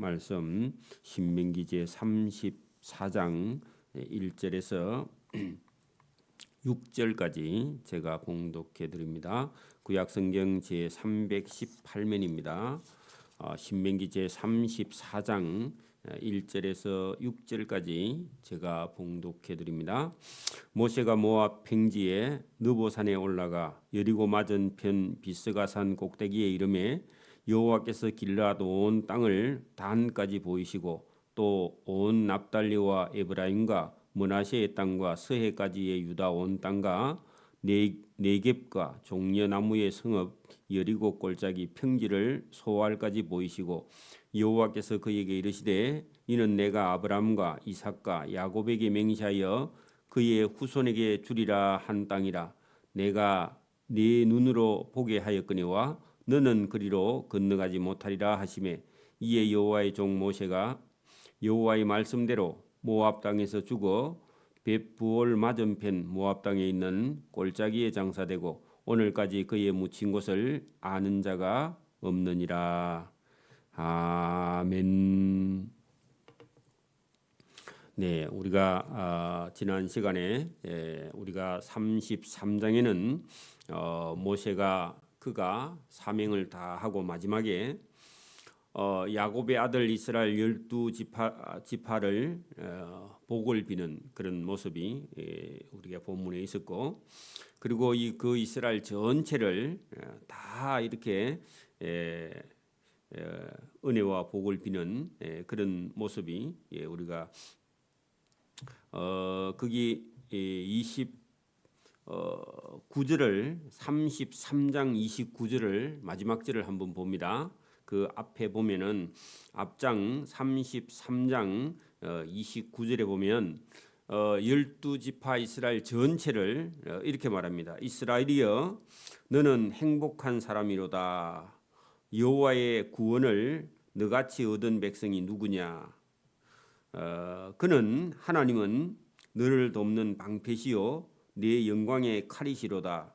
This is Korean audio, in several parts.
말씀 신명기 제 34장 1절에서 6절까지 제가 봉독해 드립니다. 구약성경 제 318면입니다. 신명기 제 34장 1절에서 6절까지 제가 봉독해 드립니다. 모세가 모압 평지에 느보산에 올라가 여리고 맞은편 비스가산 꼭대기에 이르매 여호와께서 길르앗 온 땅을 단까지 보이시고 또 온 납달리와 에브라임과 므나세의 땅과 서해까지의 유다 온 땅과 네겝과 종려나무의 성읍 여리고 골짜기 평지를 소알까지 보이시고 여호와께서 그에게 이르시되 이는 내가 아브라함과 이삭과 야곱에게 맹세하여 그의 후손에게 주리라 한 땅이라. 내가 네 눈으로 보게 하였거니와 너는 그리로 건너가지 못하리라 하시매 이에 여호와의 종 모세가 여호와의 말씀대로 모압 땅에서 죽어 벳부올 맞은편 모압 땅에 있는 골짜기에 장사되고 오늘까지 그의 묻힌 곳을 아는 자가 없느니라. 아멘. 네, 우리가 지난 시간에 우리가 33장에는 모세가 그가 사명을 다 하고 마지막에 야곱의 아들 이스라엘 12지파를 복을 비는 그런 모습이 우리가 본문에 있었고, 그리고 그 이스라엘 전체를 다 이렇게 은혜와 복을 비는 그런 모습이 우리가 거기 29절을 33장 29절을 마지막 절을 한번 봅니다. 그 앞에 보면은 앞장 33장 29절에 보면 12지파 이스라엘 전체를 이렇게 말합니다. 이스라엘이여 너는 행복한 사람이로다. 여호와의 구원을 너같이 얻은 백성이 누구냐. 그는 하나님은 너를 돕는 방패시요 네 영광의 칼이시로다.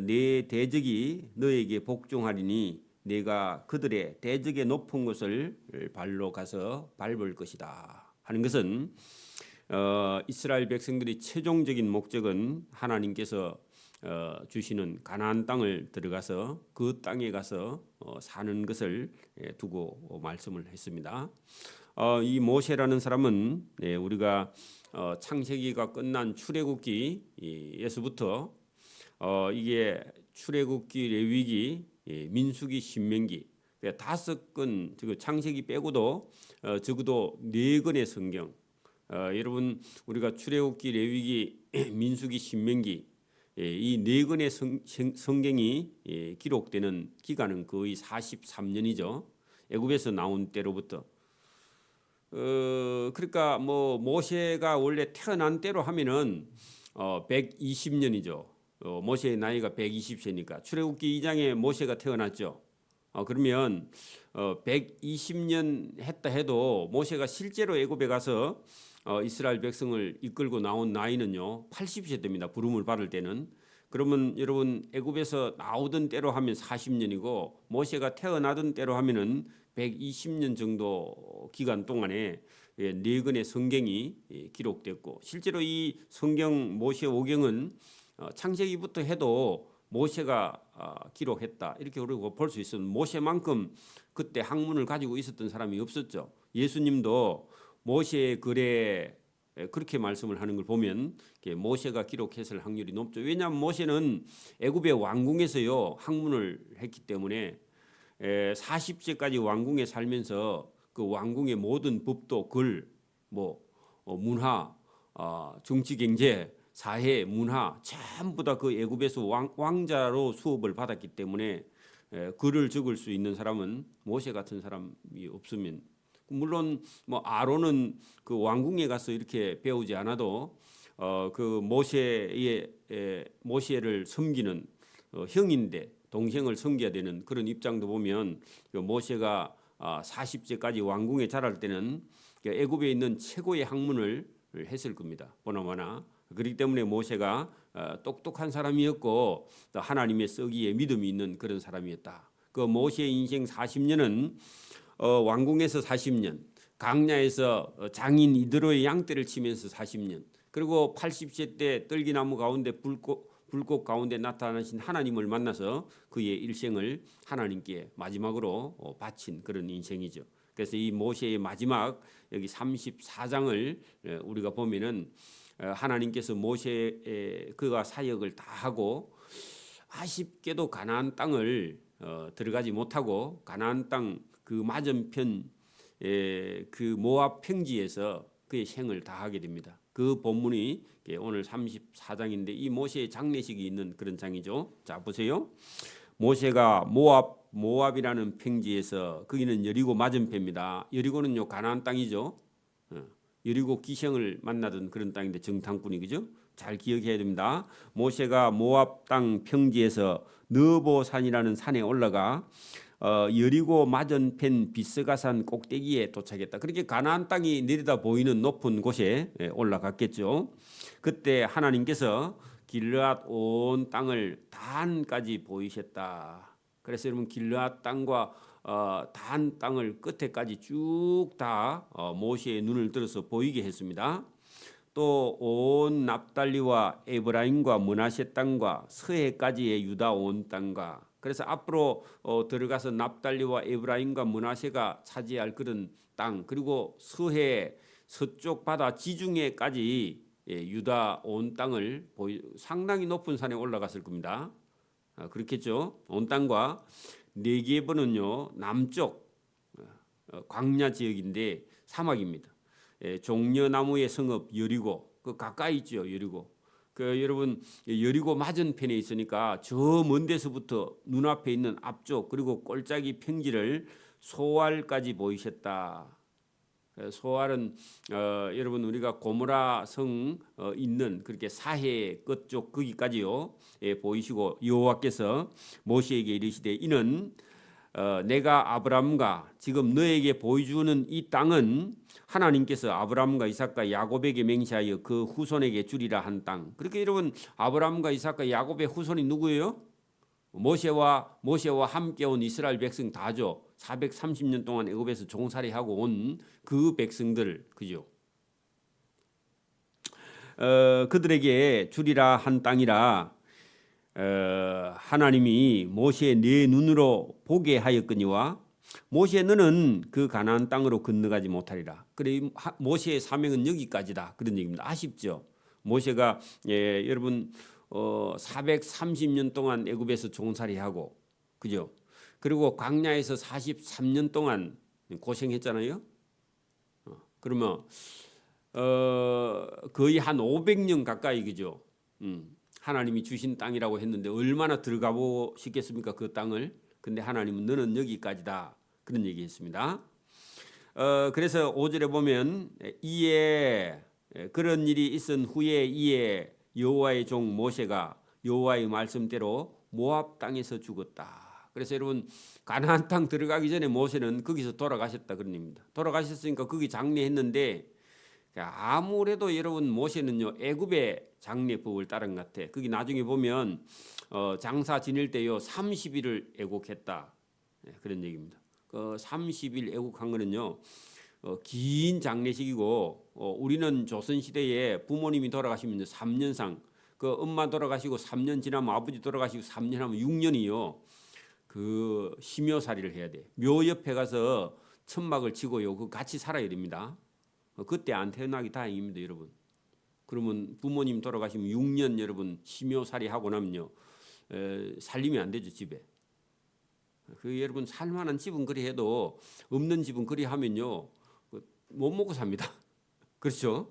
네 대적이 너에게 복종하리니 내가 그들의 대적의 높은 곳을 발로 가서 밟을 것이다 하는 것은 이스라엘 백성들이 최종적인 목적은 하나님께서 주시는 가나안 땅을 들어가서 그 땅에 가서 사는 것을 두고 말씀을 했습니다. 이 모세라는 사람은 우리가 창세기가 끝난 출애굽기에서부터 이게 출애굽기, 레위기, 민수기, 신명기 5권 창세기 빼고도 적어도 4권의 성경. 여러분 우리가 출애굽기, 레위기, 민수기, 신명기 이 4권의 성경이 기록되는 기간은 거의 43년이죠. 애굽에서 나온 때로부터. 그러니까 뭐 모세가 원래 태어난 때로 하면은 120년이죠. 모세의 나이가 120세니까 출애굽기 2장에 모세가 태어났죠. 그러면 120년 했다 해도 모세가 실제로 애굽에 가서 이스라엘 백성을 이끌고 나온 나이는요 80세 됩니다. 부름을 받을 때는. 그러면 여러분 애굽에서 나오던 때로 하면 40년이고 모세가 태어나던 때로 하면은 120년 정도 기간 동안에 4권의 성경이 기록됐고, 실제로 이 성경 모세 오경은 창세기부터 해도 모세가 기록했다 이렇게 우리가 볼 수 있어요. 모세만큼 그때 학문을 가지고 있었던 사람이 없었죠. 예수님도 모세의 글에 그렇게 말씀을 하는 걸 보면 모세가 기록했을 확률이 높죠. 왜냐하면 모세는 애굽의 왕궁에서요 학문을 했기 때문에 40세까지 왕궁에 살면서 그 왕궁의 모든 법도 글, 문화, 정치, 경제, 사회, 문화 전부 다 그 애굽에서 왕자로 수업을 받았기 때문에 글을 적을 수 있는 사람은 모세 같은 사람이 없으면, 물론 아론은 그 왕궁에 가서 이렇게 배우지 않아도 그 모세를 섬기는 형인데 동생을 섬겨야 되는 그런 입장도 보면 모세가 40세까지 왕궁에 자랄 때는 애굽에 있는 최고의 학문을 했을 겁니다. 보나마나. 그렇기 때문에 모세가 똑똑한 사람이었고 또 하나님의 썩이에 믿음이 있는 그런 사람이었다. 그 모세의 인생 40년은 왕궁에서 40년, 강야에서 장인 이드로의 양떼를 치면서 40년, 그리고 80세 때 떨기나무 가운데 불꽃 가운데 나타나신 하나님을 만나서 그의 일생을 하나님께 마지막으로 바친 그런 인생이죠. 그래서 이 모세의 마지막 여기 34장을 우리가 보면은 하나님께서 모세의 그가 사역을 다 하고 아쉽게도 가나안 땅을 들어가지 못하고 가나안 땅 그 맞은편 그 모압 평지에서 그의 생을 다하게 됩니다. 그 본문이 오늘 34장인데 이 모세의 장례식이 있는 그런 장이죠. 자 보세요. 모세가 모압이라는 평지에서 거기는 여리고 맞은편입니다. 여리고는요 가나안 땅이죠. 여리고 기생을 만나던 그런 땅인데 정탐꾼이 그죠? 잘 기억해야 됩니다. 모세가 모압 땅 평지에서 느보산이라는 산에 올라가 여리고 맞은편 비스가산 꼭대기에 도착했다. 그렇게 가나안 땅이 내려다 보이는 높은 곳에 올라갔겠죠. 그때 하나님께서 길르앗 온 땅을 단까지 보이셨다. 그래서 여러분 길르앗 땅과 단 땅을 끝에까지 쭉 다 모세의 눈을 들어서 보이게 했습니다. 또 온 납달리와 에브라임과 므낫세 땅과 서해까지의 유다 온 땅과 그래서 앞으로 들어가서 납달리와 에브라임과 므낫세가 차지할 그런 땅 그리고 서해 서쪽 바다 지중해까지 유다 온 땅을 상당히 높은 산에 올라갔을 겁니다. 그렇겠죠. 온 땅과 네게브는요 남쪽 광야 지역인데 사막입니다. 종려나무의 성읍 여리고 그 가까이 있죠. 여리고 여러분 여리고 맞은편에 있으니까 저 먼 데서부터 눈앞에 있는 앞쪽 그리고 꼴짝이 평지를 소알까지 보이셨다. 소알은 여러분 우리가 고모라 성 있는 그렇게 사해 끝쪽 거기까지요 보이시고 여호와께서 모세에게 이르시되 이는 내가 아브람과 지금 너에게 보여주는 이 땅은 하나님께서 아브람과 이삭과 야곱에게 맹세하여 그 후손에게 주리라 한 땅. 그렇게 여러분 아브람과 이삭과 야곱의 후손이 누구예요? 모세와 함께 온 이스라엘 백성 다죠. 430년 동안 애굽에서 종살이하고 온 그 백성들 그죠. 그들에게 주리라 한 땅이라 하나님이 모세 네 눈으로 보게 하였거니와 모세 너는 그 가나안 땅으로 건너가지 못하리라. 그래 모세의 사명은 여기까지다 그런 얘기입니다. 아쉽죠. 모세가 여러분 430년 동안 애굽에서 종살이하고 그죠. 그리고 광야에서 43년 동안 고생했잖아요. 그러면 거의 한 500년 가까이 그죠. 하나님이 주신 땅이라고 했는데 얼마나 들어가 보시겠습니까 그 땅을. 근데 하나님은 너는 여기까지다 그런 얘기했습니다. 그래서 5절에 보면 이에 그런 일이 있은 후에 이에 여호와의 종 모세가 여호와의 말씀대로 모압 땅에서 죽었다. 그래서 여러분 가나안 땅 들어가기 전에 모세는 거기서 돌아가셨다 그런 얘기입니다. 돌아가셨으니까 거기 장례했는데 아무래도 여러분 모세는요 애굽의 장례법을 따른 것 같아. 거기 나중에 보면 장사 지낼 때요 30일을 애국했다 그런 얘기입니다. 30일 애국한 거는요 긴 장례식이고 우리는 조선 시대에 부모님이 돌아가시면 3년상 그 엄마 돌아가시고 3년 지나면 아버지 돌아가시고 3년 하면 6년이요 그 심요살이를 해야 돼. 묘 옆에 가서 천막을 치고요 그 같이 살아야 됩니다. 그때 안 태어나기 다행입니다, 여러분. 그러면 부모님 돌아가시면 6년 여러분 심요살이 하고 나면요 살림이 안 되죠 집에. 그 여러분 살만한 집은 그리 해도 없는 집은 그리 하면요 못 먹고 삽니다. 그렇죠?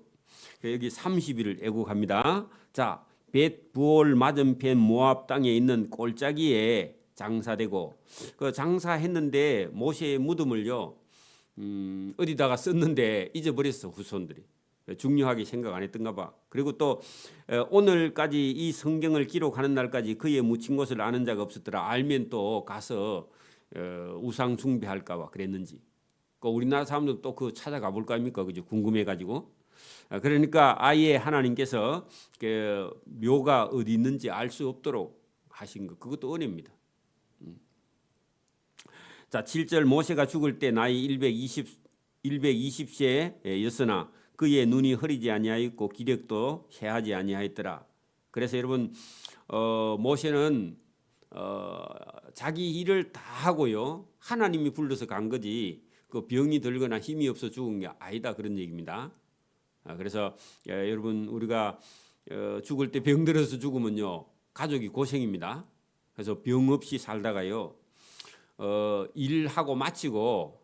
여기 30일을 애국합니다. 자, 벳부올 맞은편 모압 땅에 있는 꼴짜기에 장사되고 그 장사했는데 모세의 무덤을요 어디다가 썼는데 잊어버렸어 후손들이. 중요하게 생각 안 했던가 봐. 그리고 또 오늘까지 이 성경을 기록하는 날까지 그의 묻힌 곳을 아는 자가 없었더라. 알면 또 가서 우상 숭배할까 봐 그랬는지. 우리나라 사람들 또 그 찾아가 볼까 합니까? 그죠? 궁금해가지고. 그러니까 아예 하나님께서 그 묘가 어디 있는지 알 수 없도록 하신 것. 그것도 은혜입니다. 자, 7절 모세가 죽을 때 나이 120세였으나 그의 눈이 흐리지 아니하였고 기력도 쇠하지 아니하였더라. 그래서 여러분 모세는 자기 일을 다 하고요. 하나님이 불러서 간 거지 그 병이 들거나 힘이 없어 죽은 게 아니다 그런 얘기입니다. 그래서 여러분 우리가 죽을 때 병 들어서 죽으면요 가족이 고생입니다. 그래서 병 없이 살다가요 일하고 마치고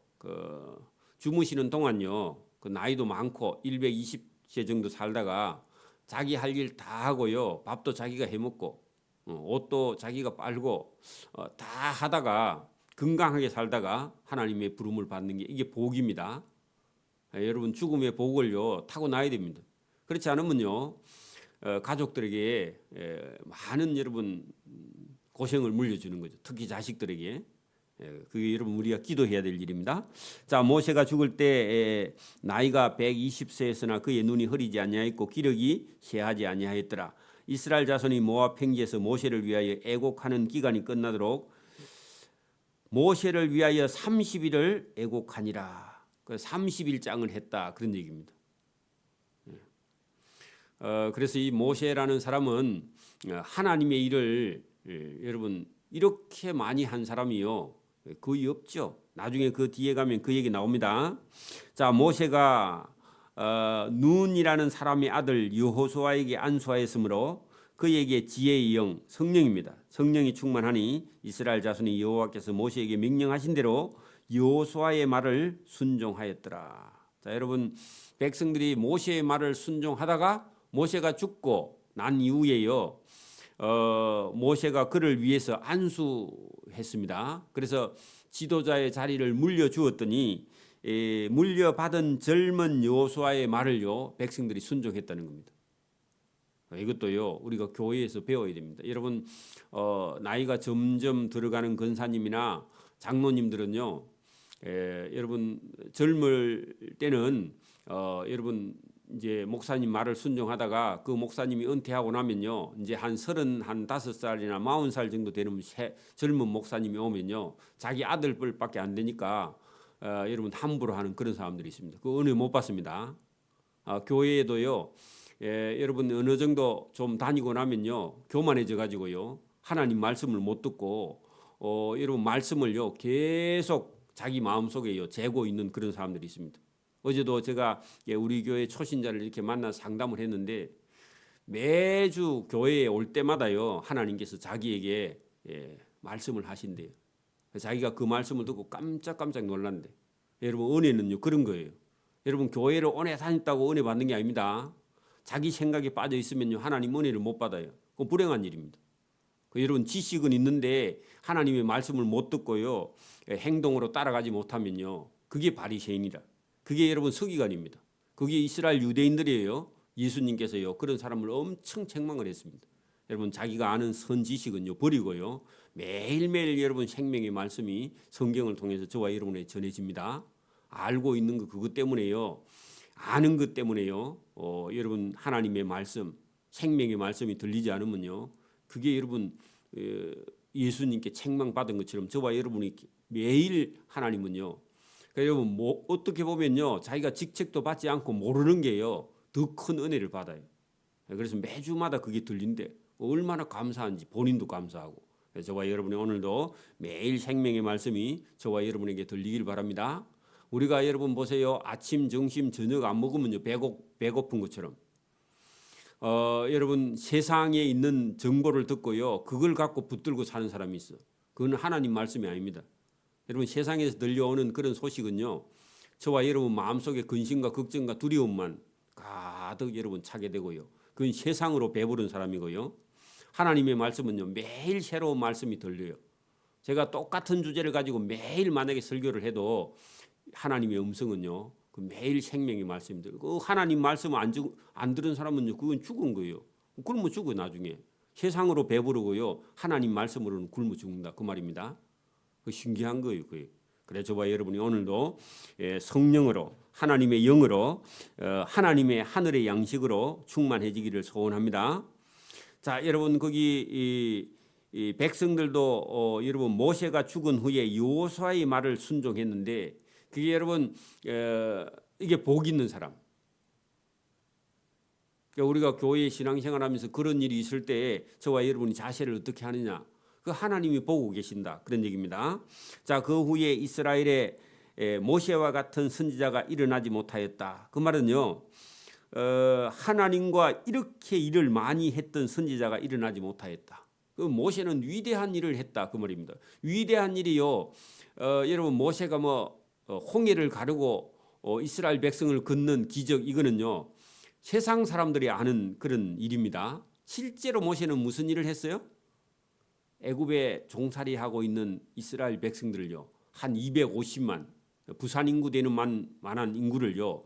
주무시는 동안요 그 나이도 많고 120세 정도 살다가 자기 할 일 다 하고요 밥도 자기가 해 먹고 옷도 자기가 빨고 다 하다가 건강하게 살다가 하나님의 부름을 받는 게 이게 복입니다. 여러분 죽음의 복을요 타고 나야 됩니다. 그렇지 않으면요 가족들에게 많은 여러분 고생을 물려주는 거죠. 특히 자식들에게. 그게 여러분 우리가 기도해야 될 일입니다. 자, 모세가 죽을 때 나이가 120세였으나 그의 눈이 흐리지 아니하였고 기력이 쇠하지 아니하였더라. 이스라엘 자손이 모압 평지에서 모세를 위하여 애곡하는 기간이 끝나도록 모세를 위하여 30일을 애곡하니라. 그 30일장을 했다 그런 얘기입니다. 그래서 이 모세라는 사람은 하나님의 일을 여러분 이렇게 많이 한 사람이요 거의 없죠. 나중에 그 뒤에 가면 그 얘기 나옵니다. 자, 모세가 눈이라는 사람의 아들 여호수아에게 안수하였으므로 그에게 지혜의 영 성령입니다. 성령이 충만하니 이스라엘 자손이 여호와께서 모세에게 명령하신 대로 여호수아의 말을 순종하였더라. 자, 여러분 백성들이 모세의 말을 순종하다가 모세가 죽고 난 이후에요 모세가 그를 위해서 안수했습니다. 그래서 지도자의 자리를 물려주었더니 물려받은 젊은 여호수아의 말을요 백성들이 순종했다는 겁니다. 이것도요 우리가 교회에서 배워야 됩니다. 여러분 나이가 점점 들어가는 권사님이나 장로님들은요 여러분 젊을 때는 여러분 이제 목사님 말을 순종하다가 그 목사님이 은퇴하고 나면요 이제 한 35살이나 40살 정도 되는 젊은 목사님이 오면요 자기 아들뻘밖에 안 되니까 여러분 함부로 하는 그런 사람들이 있습니다. 그 은혜 못 받습니다. 교회에도요 여러분 어느 정도 좀 다니고 나면요 교만해져 가지고요 하나님 말씀을 못 듣고 여러분 말씀을요 계속 자기 마음속에요 재고 있는 그런 사람들이 있습니다. 어제도 제가 우리 교회 초신자를 이렇게 만나 상담을 했는데 매주 교회에 올 때마다요 하나님께서 자기에게 말씀을 하신대요. 자기가 그 말씀을 듣고 깜짝깜짝 놀랐는데 여러분 은혜는요 그런 거예요. 여러분 교회를 오래 다녔다고 은혜 받는 게 아닙니다. 자기 생각에 빠져 있으면요 하나님 은혜를 못 받아요. 그건 불행한 일입니다. 여러분 지식은 있는데 하나님의 말씀을 못 듣고요 행동으로 따라가지 못하면요 그게 바리새인이라. 그게 여러분 서기관입니다. 그게 이스라엘 유대인들이에요. 예수님께서요 그런 사람을 엄청 책망을 했습니다. 여러분 자기가 아는 선 지식은요 버리고요 매일매일 여러분 생명의 말씀이 성경을 통해서 저와 여러분에게 전해집니다. 알고 있는 거 그것 때문에요. 아는 것 때문에요. 여러분 하나님의 말씀, 생명의 말씀이 들리지 않으면요 그게 여러분 예수님께 책망받은 것처럼 저와 여러분이 매일 하나님은요 여러분 뭐 어떻게 보면요 자기가 직책도 받지 않고 모르는 게요 더 큰 은혜를 받아요. 그래서 매주마다 그게 들린대. 얼마나 감사한지 본인도 감사하고. 저와 여러분이 오늘도 매일 생명의 말씀이 저와 여러분에게 들리길 바랍니다. 우리가 여러분 보세요 아침 점심 저녁 안 먹으면요 배고픈 것처럼 여러분 세상에 있는 정보를 듣고요 그걸 갖고 붙들고 사는 사람이 있어. 그건 하나님 말씀이 아닙니다. 여러분 세상에서 들려오는 그런 소식은요 저와 여러분 마음속에 근심과 걱정과 두려움만 가득 여러분 차게 되고요 그건 세상으로 배부른 사람이고요 하나님의 말씀은요 매일 새로운 말씀이 들려요. 제가 똑같은 주제를 가지고 매일 만약에 설교를 해도 하나님의 음성은요 그 매일 생명의 말씀입니다. 그 하나님 말씀을 안 들은 사람은요 그건 죽은 거예요. 굶어 죽어 나중에. 세상으로 배부르고요 하나님 말씀으로는 굶어 죽는다 그 말입니다. 그 신기한 거예요. 그래 저와 여러분이 오늘도 성령으로 하나님의 영으로 하나님의 하늘의 양식으로 충만해지기를 소원합니다. 자 여러분 거기 이 백성들도 여러분 모세가 죽은 후에 여호수아의 말을 순종했는데 그게 여러분 이게 복 있는 사람. 그러니까 우리가 교회 신앙생활하면서 그런 일이 있을 때 저와 여러분이 자세를 어떻게 하느냐? 그 하나님이 보고 계신다 그런 얘기입니다. 자, 그 후에 이스라엘에 모세와 같은 선지자가 일어나지 못하였다. 그 말은요. 하나님과 이렇게 일을 많이 했던 선지자가 일어나지 못하였다. 그 모세는 위대한 일을 했다 그 말입니다. 위대한 일이요. 여러분 모세가 홍해를 가르고 이스라엘 백성을 걷는 기적 이거는요. 세상 사람들이 아는 그런 일입니다. 실제로 모세는 무슨 일을 했어요? 애굽에 종살이하고 있는 이스라엘 백성들을요. 한 250만 부산 인구 되는 만한 인구를요.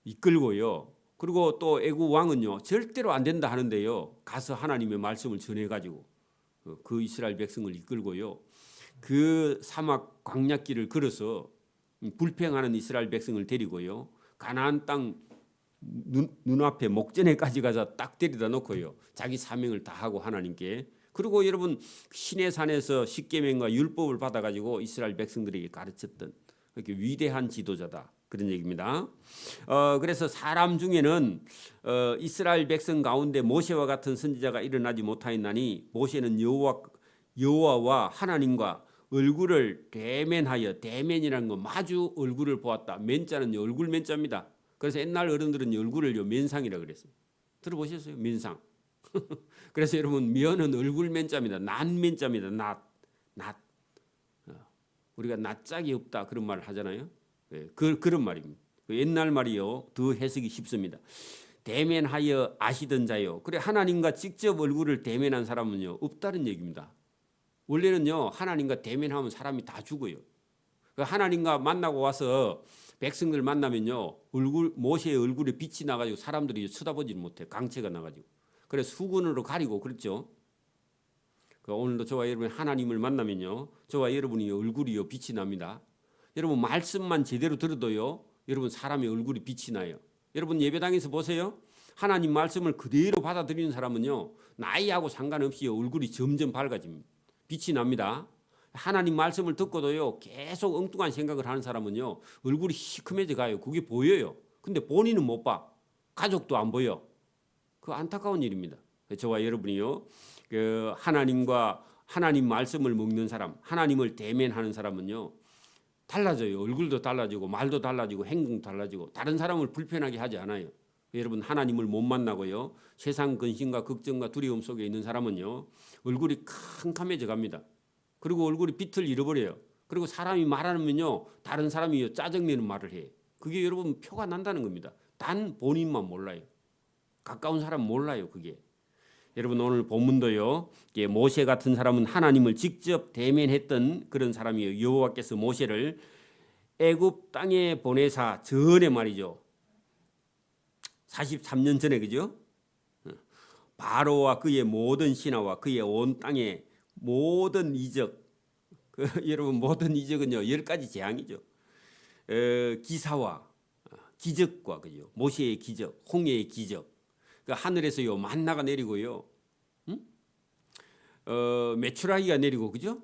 이끌고요. 그리고 또 애굽 왕은요. 절대로 안 된다 하는데요. 가서 하나님의 말씀을 전해 가지고 그 이스라엘 백성을 이끌고요. 그 사막 광야길을 걸어서 불평하는 이스라엘 백성을 데리고요. 가나안 땅 눈앞에 목전에까지 가서 딱 데려다 놓고요. 자기 사명을 다하고 하나님께. 그리고 여러분 시내산에서 십계명과 율법을 받아가지고 이스라엘 백성들에게 가르쳤던 그렇게 위대한 지도자다. 그런 얘기입니다. 그래서 사람 중에는 이스라엘 백성 가운데 모세와 같은 선지자가 일어나지 못하였나니 모세는 여호와와 하나님과 얼굴을 대면하여 대면이라는 거 마주 얼굴을 보았다. 맨자는 얼굴 맨자입니다. 그래서 옛날 어른들은 얼굴을 면상이라 그랬어요. 들어보셨어요? 면상. 그래서 여러분 면은 얼굴 맨자입니다. 낫 맨자입니다. 낫. 우리가 낯짝이 없다 그런 말을 하잖아요. 그런 말입니다. 옛날 말이요. 더 해석이 쉽습니다. 대면하여 아시던 자요. 그래 하나님과 직접 얼굴을 대면한 사람은요. 없다는 얘기입니다. 원래는요. 하나님과 대면하면 사람이 다 죽어요. 하나님과 만나고 와서 백성들 만나면요. 모세의 얼굴에 빛이 나가지고 사람들이 쳐다보지 못해. 강체가 나가지고. 그래서 수건으로 가리고 그랬죠. 오늘도 저와 여러분이 하나님을 만나면요. 저와 여러분이 얼굴이요. 빛이 납니다. 여러분 말씀만 제대로 들어도요. 여러분 사람의 얼굴이 빛이 나요. 여러분 예배당에서 보세요. 하나님 말씀을 그대로 받아들이는 사람은요. 나이하고 상관없이 얼굴이 점점 밝아집니다. 빛이 납니다. 하나님 말씀을 듣고도요. 계속 엉뚱한 생각을 하는 사람은요. 얼굴이 시커매져 가요. 그게 보여요. 근데 본인은 못 봐. 가족도 안 보여. 그 안타까운 일입니다. 저와 여러분이요. 하나님 말씀을 먹는 사람, 하나님을 대면하는 사람은요. 달라져요. 얼굴도 달라지고 말도 달라지고 행동도 달라지고 다른 사람을 불편하게 하지 않아요. 여러분 하나님을 못 만나고요. 세상 근심과 걱정과 두려움 속에 있는 사람은요. 얼굴이 캄캄해져 갑니다. 그리고 얼굴이 빛을 잃어버려요. 그리고 사람이 말하면요. 다른 사람이 짜증내는 말을 해. 그게 여러분 표가 난다는 겁니다. 단 본인만 몰라요. 가까운 사람 몰라요. 그게. 여러분 오늘 본문도요. 모세 같은 사람은 하나님을 직접 대면했던 그런 사람이에요. 여호와께서 모세를 애굽 땅에 보내사 전에 말이죠. 43년 전에 그죠? 바로와 그의 모든 신하와 그의 온 땅의 모든 이적 여러분 모든 이적은요 10가지 재앙이죠. 기사와 기적과 그죠? 모세의 기적, 홍해의 기적. 하늘에서요 만나가 내리고요, 메추라기가 내리고 그죠?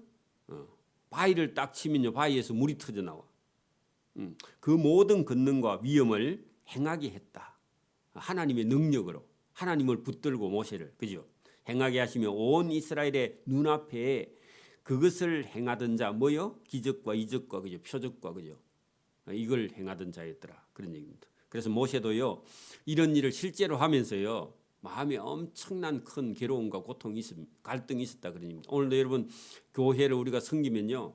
바위를 딱 치면요 바위에서 물이 터져 나와. 그 모든 권능과 위엄을 행하게 했다. 하나님의 능력으로 하나님을 붙들고 모세를 그죠? 행하게 하시며 온 이스라엘의 눈앞에 그것을 행하던 자 뭐요? 기적과 이적과 그죠? 표적과 그죠? 이걸 행하던 자였더라 그런 얘기입니다. 그래서 모세도요 이런 일을 실제로 하면서요 마음에 엄청난 큰 괴로움과 고통이 있습니다. 갈등이 있었다 그런 얘기입니다. 오늘도 여러분 교회를 우리가 섬기면요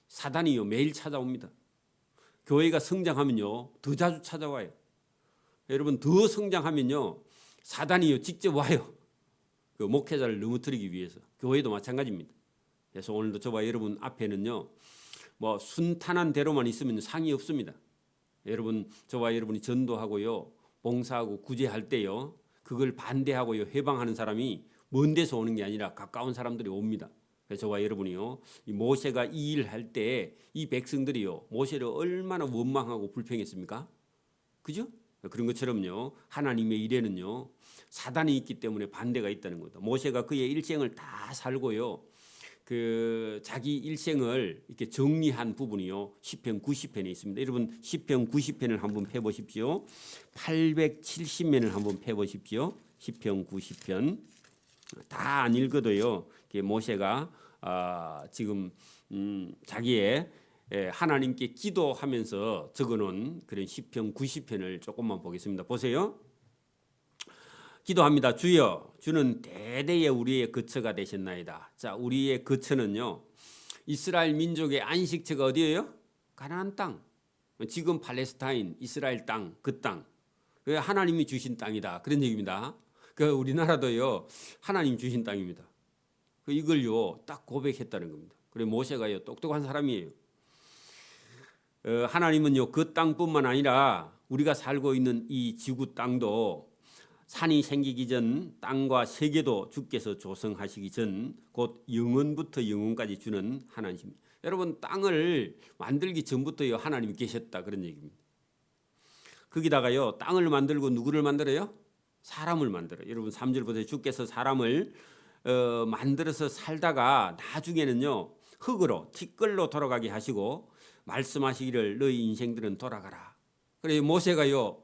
사단이요 매일 찾아옵니다. 교회가 성장하면요 더 자주 찾아와요. 여러분 더 성장하면요 사단이요 직접 와요. 그 목회자를 넘어뜨리기 위해서. 교회도 마찬가지입니다. 그래서 오늘도 저와 여러분 앞에는요 순탄한 대로만 있으면 상이 없습니다. 여러분 저와 여러분이 전도하고요 봉사하고 구제할 때요 그걸 반대하고요 해방하는 사람이 먼 데서 오는 게 아니라 가까운 사람들이 옵니다. 그래서 저와 여러분이요 이 모세가 이 일을 할 때 이 백성들이요 모세를 얼마나 원망하고 불평했습니까? 그죠? 그런 것처럼요. 하나님의 일에는요. 사단이 있기 때문에 반대가 있다는 겁니다. 모세가 그의 일생을 다 살고요. 그 자기 일생을 이렇게 정리한 부분이요. 시편 90편에 있습니다. 여러분 시편 90편을 한번 펴 보십시오. 870면을 한번 펴 보십시오. 시편 90편. 다 안 읽어도요. 모세가 지금 자기의 하나님께 기도하면서 적어놓은 그런 시편 90편을 조금만 보겠습니다. 보세요. 기도합니다. 주여, 주는 대대에 우리의 거처가 되셨나이다. 자, 우리의 거처는요. 이스라엘 민족의 안식처가 어디예요? 가나안 땅. 지금 팔레스타인, 이스라엘 땅, 그 땅. 하나님이 주신 땅이다. 그런 얘기입니다. 그 우리나라도요. 하나님 주신 땅입니다. 이걸요. 딱 고백했다는 겁니다. 그래 모세가요. 똑똑한 사람이에요. 하나님은요. 그 땅뿐만 아니라 우리가 살고 있는 이 지구 땅도 산이 생기기 전 땅과 세계도 주께서 조성하시기 전 곧 영원부터 영원까지 주는 하나님. 여러분 땅을 만들기 전부터요. 하나님이 계셨다. 그런 얘기입니다. 거기다가요. 땅을 만들고 누구를 만들어요? 사람을 만들어요. 여러분 3절 보세요. 주께서 사람을 만들어서 살다가 나중에는요. 흙으로 티끌로 돌아가게 하시고 말씀하시기를 너희 인생들은 돌아가라. 그래 모세가요.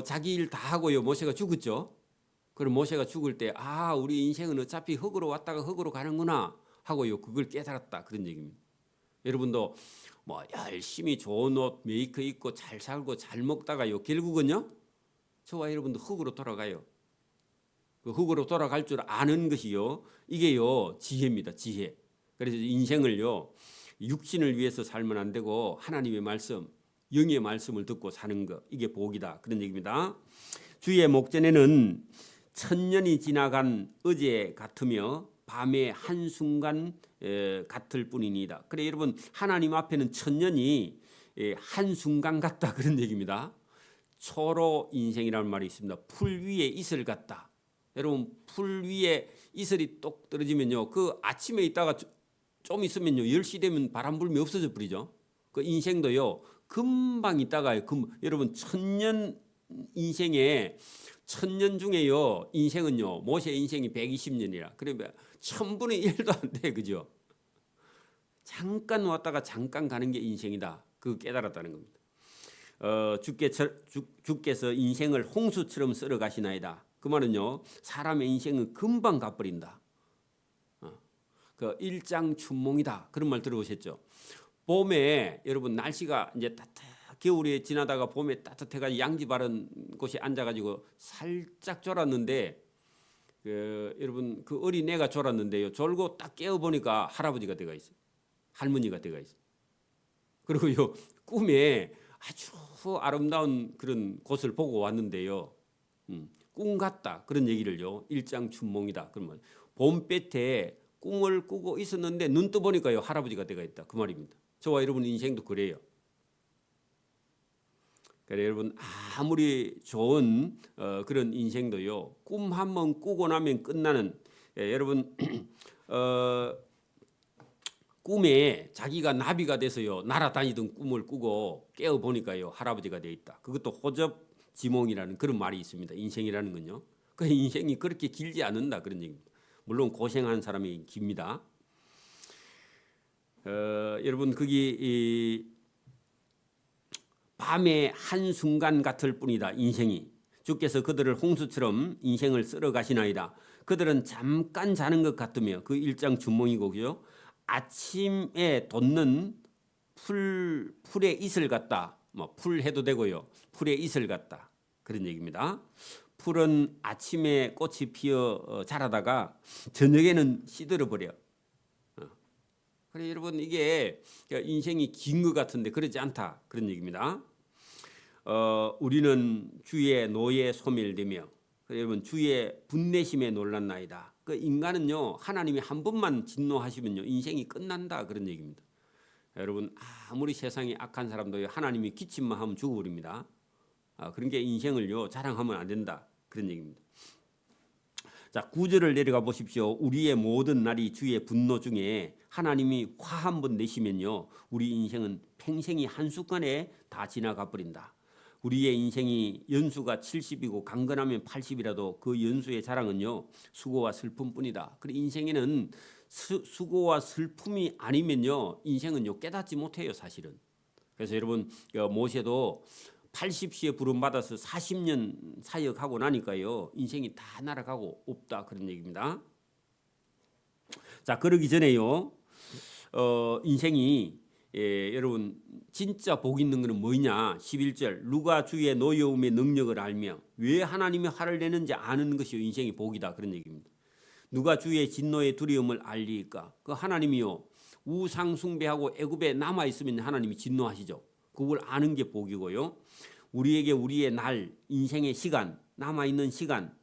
자기 일 다 하고요. 모세가 죽었죠. 그럼 모세가 죽을 때 우리 인생은 어차피 흙으로 왔다가 흙으로 가는구나 하고요. 그걸 깨달았다. 그런 얘기입니다. 여러분도 뭐 열심히 좋은 옷 메이크 입고 잘 살고 잘 먹다가요. 결국은요. 저와 여러분도 흙으로 돌아가요. 그 흙으로 돌아갈 줄 아는 것이요. 이게요. 지혜입니다. 지혜. 그래서 인생을요. 육신을 위해서 살면 안 되고 하나님의 말씀, 영의 말씀을 듣고 사는 것. 이게 복이다. 그런 얘기입니다. 주의 목전에는 천년이 지나간 어제 같으며 밤의 한순간 같을 뿐이니다. 그래 여러분 하나님 앞에는 천년이 한순간 같다. 그런 얘기입니다. 초로 인생이라는 말이 있습니다. 풀 위에 이슬 같다. 여러분 풀 위에 이슬이 똑 떨어지면요. 그 아침에 있다가 좀 있으면요. 10시 되면 바람 불면 없어져 버리죠. 그 인생도요. 금방 있다가요. 여러분 천년 인생에 천년 중에요. 인생은요. 모세 인생이 120년이라. 그러면 1000분의 1도 안 돼. 그죠? 잠깐 왔다가 잠깐 가는 게 인생이다. 그거 깨달았다는 겁니다. 주께서 인생을 홍수처럼 썰어 가시나이다. 그 말은요. 사람의 인생은 금방 가버린다. 그 일장춘몽이다. 그런 말 들어보셨죠? 봄에 여러분 날씨가 이제 겨울에 지나다가 봄에 따뜻해가지고 양지 바른 곳에 앉아가지고 살짝 졸았는데 여러분 그 어린애가 졸았는데요. 졸고 딱 깨어 보니까 할아버지가 돼가 있어요. 할머니가 돼가 있어요. 그리고요 꿈에 아주 아름다운 그런 곳을 보고 왔는데요. 꿈 같다. 그런 얘기를요. 일장춘몽이다. 그러면 봄볕에 꿈을 꾸고 있었는데 눈 떠보니까요. 할아버지가 돼가 있다. 그 말입니다. 저와 여러분 인생도 그래요. 그래 여러분 아무리 좋은 그런 인생도요. 꿈 한번 꾸고 나면 끝나는 여러분 꿈에 자기가 나비가 돼서요. 날아다니던 꿈을 꾸고 깨어 보니까요. 할아버지가 돼 있다. 그것도 호접지몽이라는 그런 말이 있습니다. 인생이라는 건요. 그 인생이 그렇게 길지 않는다 그런 얘기입니다. 물론 고생한 사람이 깁니다. 여러분 거기 밤의 한순간 같을 뿐이다. 인생이. 주께서 그들을 홍수처럼 인생을 쓸어 가시나이다. 그들은 잠깐 자는 것 같으며 그 일장춘몽이고요. 아침에 돋는 풀의 이슬 같다. 뭐 풀 해도 되고요. 풀의 이슬 같다. 그런 얘기입니다. 풀은 아침에 꽃이 피어 자라다가 저녁에는 시들어 버려. 그래 여러분 이게 인생이 긴 것 같은데 그렇지 않다 그런 얘기입니다. 우리는 주의 노에 소멸되며 여러분 주의 분내심에 놀랐나이다. 그 인간은요 하나님이 한 번만 진노하시면요 인생이 끝난다 그런 얘기입니다. 여러분 아무리 세상에 악한 사람도 하나님이 기침만 하면 죽어버립니다. 그런 게 인생을요 자랑하면 안 된다 그런 얘기입니다. 자 9절을 내려가 보십시오. 우리의 모든 날이 주의 분노 중에 하나님이 화 한 번 내시면요 우리 인생은 평생이 한순간에 다 지나가 버린다. 우리의 인생이 연수가 70이고 강건하면 80이라도 그 연수의 자랑은요 수고와 슬픔뿐이다. 그래 인생에는 수고와 슬픔이 아니면요 인생은요 깨닫지 못해요 사실은. 그래서 여러분 모세도 80시에 부름 받아서 40년 사역하고 나니까요 인생이 다 날아가고 없다 그런 얘기입니다. 자 그러기 전에요 인생이 여러분 진짜 복 있는 것은 뭐냐 11절 누가 주의 노여움의 능력을 알며 왜 하나님의 화를 내는지 아는 것이 인생의 복이다 그런 얘기입니다. 누가 주의 진노의 두려움을 알리까 그 하나님이요 우상 숭배하고 애굽에 남아 있으면 하나님이 진노하시죠. 그걸 아는 게 복이고요. 우리에게 우리의 날 인생의 시간 남아 있는 시간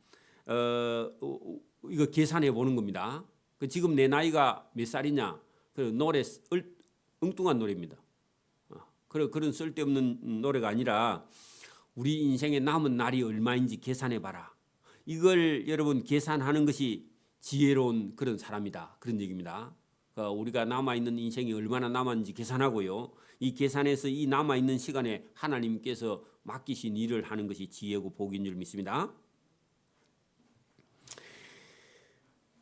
이거 계산해 보는 겁니다. 지금 내 나이가 몇 살이냐 그 노래 엉뚱한 노래입니다. 그런 쓸데없는 노래가 아니라 우리 인생에 남은 날이 얼마인지 계산해 봐라. 이걸 여러분 계산하는 것이 지혜로운 그런 사람이다. 그런 얘기입니다. 우리가 남아있는 인생이 얼마나 남았는지 계산하고요. 이 계산에서 이 남아있는 시간에 하나님께서 맡기신 일을 하는 것이 지혜고 복인 줄 믿습니다.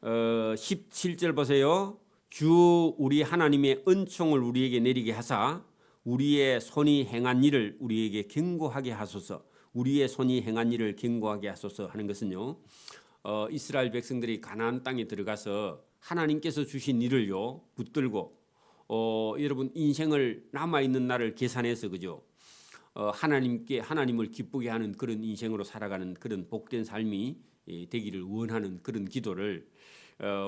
17절 보세요. 주 우리 하나님의 은총을 우리에게 내리게 하사 우리의 손이 행한 일을 우리에게 경고하게 하소서. 우리의 손이 행한 일을 경고하게 하소서 하는 것은요. 이스라엘 백성들이 가나안 땅에 들어가서 하나님께서 주신 일을요 붙들고 여러분 인생을 남아 있는 날을 계산해서 그죠. 하나님을 기쁘게 하는 그런 인생으로 살아가는 그런 복된 삶이 되기를 원하는 그런 기도를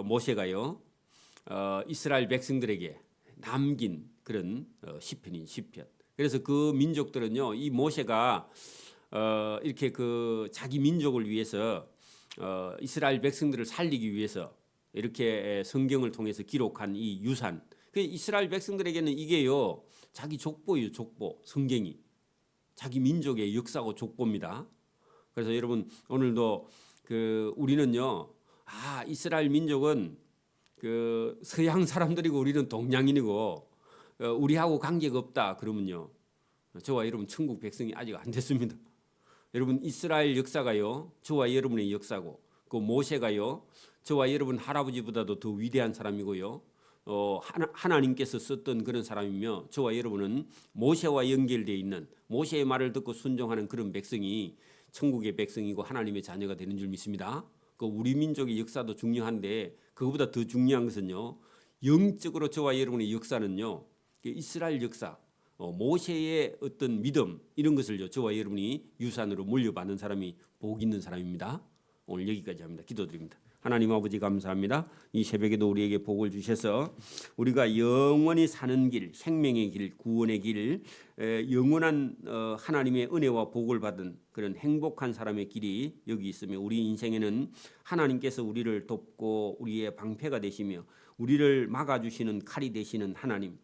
모세가요 이스라엘 백성들에게 남긴 그런 시편인 시편. 그래서 그 민족들은요 이 모세가 이렇게 그 자기 민족을 위해서 이스라엘 백성들을 살리기 위해서 이렇게 성경을 통해서 기록한 이 유산. 그 이스라엘 백성들에게는 이게요 자기 족보예요 족보. 성경이 자기 민족의 역사고 족보입니다. 그래서 여러분 오늘도 우리는요 이스라엘 민족은 그 서양 사람들이고 우리는 동양인이고 우리하고 관계가 없다 그러면요 저와 여러분 천국 백성이 아직 안 됐습니다. 여러분 이스라엘 역사가요 저와 여러분의 역사고 그 모세가요 저와 여러분 할아버지보다도 더 위대한 사람이고요 하나님께서 썼던 그런 사람이며 저와 여러분은 모세와 연결되어 있는 모세의 말을 듣고 순종하는 그런 백성이 천국의 백성이고 하나님의 자녀가 되는 줄 믿습니다. 그 우리 민족의 역사도 중요한데 그것보다 더 중요한 것은요 영적으로 저와 여러분의 역사는요 이스라엘 역사 모세의 어떤 믿음 이런 것을요 저와 여러분이 유산으로 물려받는 사람이 복 있는 사람입니다. 오늘 여기까지 합니다. 기도드립니다. 하나님 아버지 감사합니다. 이 새벽에도 우리에게 복을 주셔서 우리가 영원히 사는 길, 생명의 길, 구원의 길, 영원한 하나님의 은혜와 복을 받은 그런 행복한 사람의 길이 여기 있으며 우리 인생에는 하나님께서 우리를 돕고 우리의 방패가 되시며 우리를 막아주시는 칼이 되시는 하나님,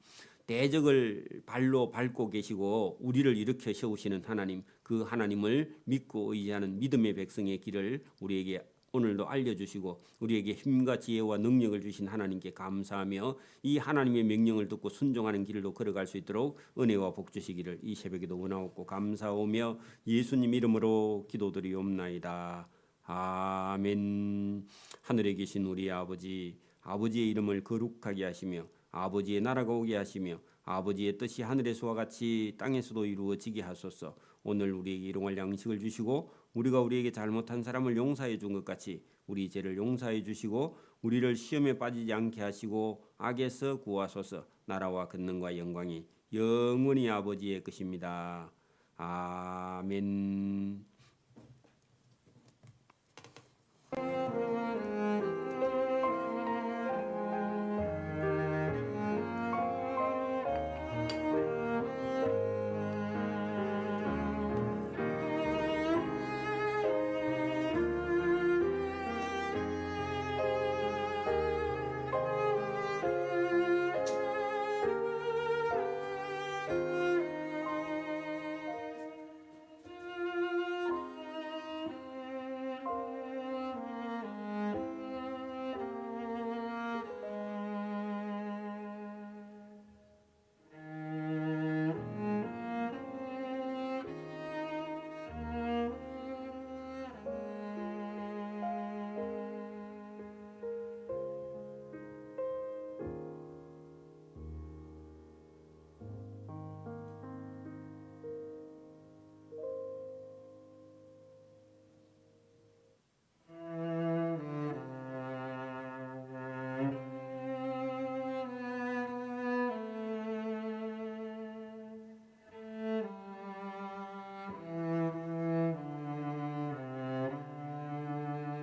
대적을 발로 밟고 계시고 우리를 일으켜 세우시는 하나님, 그 하나님을 믿고 의지하는 믿음의 백성의 길을 우리에게 오늘도 알려주시고 우리에게 힘과 지혜와 능력을 주신 하나님께 감사하며 이 하나님의 명령을 듣고 순종하는 길로 걸어갈 수 있도록 은혜와 복 주시기를 이 새벽에도 원하옵고 감사하며 예수님 이름으로 기도드리옵나이다. 아멘. 하늘에 계신 우리 아버지, 아버지의 이름을 거룩하게 하시며 아버지의 나라가 오게 하시며 아버지의 뜻이 하늘에서와 같이 땅에서도 이루어지게 하소서. 오늘 우리에게 일용할 양식을 주시고 우리가 우리에게 잘못한 사람을 용서해 준 것 같이 우리 죄를 용서해 주시고 우리를 시험에 빠지지 않게 하시고 악에서 구하소서. 나라와 권능과 영광이 영원히 아버지의 것입니다. 아멘.